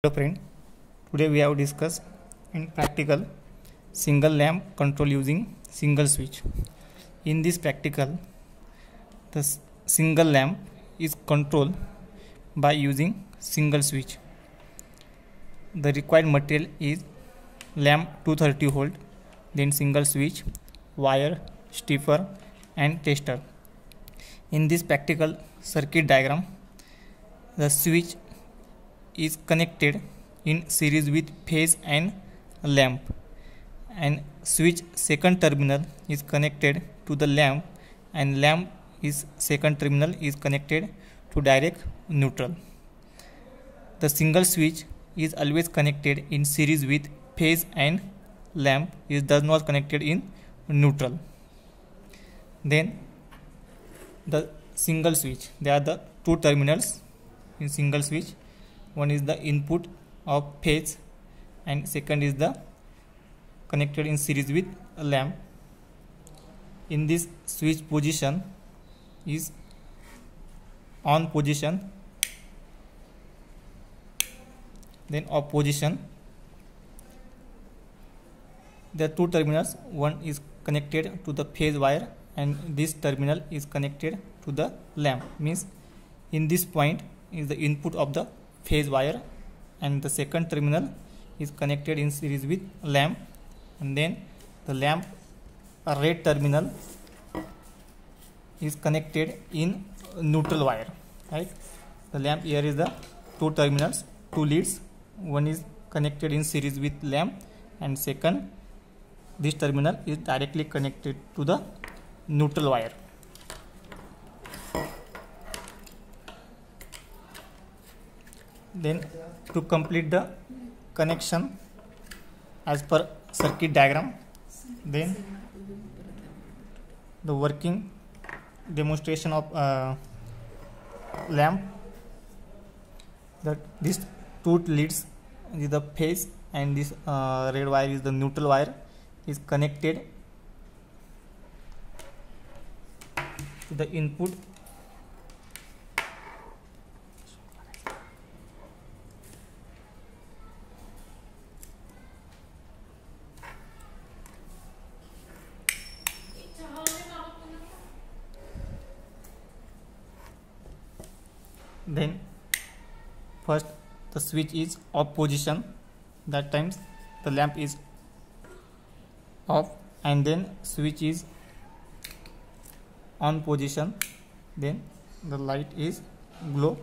Hello friend, today we have discussed in practical single lamp control using single switch. In this practical, the single lamp is controlled by using single switch. The required material is lamp 230 volt, then single switch, wire, stepper and tester. In this practical circuit diagram, the switch is connected in series with phase and lamp, and switch second terminal is connected to the lamp, and lamp is second terminal is connected to direct neutral. The single switch is always connected in series with phase and lamp, is does not connected in neutral. Then the single switch, there are the two terminals in single switch. One is the input of phase and second is the connected in series with a lamp. In this switch position is on position, then off position. There are two terminals, one is connected to the phase wire and this terminal is connected to the lamp, means in this point is the input of the phase wire and the second terminal is connected in series with lamp, and then the lamp red terminal is connected in neutral wire, right? The lamp here is the two terminals, two leads, one is connected in series with lamp and second this terminal is directly connected to the neutral wire. Then to complete the connection as per circuit diagram, then the working demonstration of lamp, that these two leads is the phase and this red wire is the neutral wire, is connected to the input then first the switch is off position, that times the lamp is off, and then switch is on position, then the light is glow.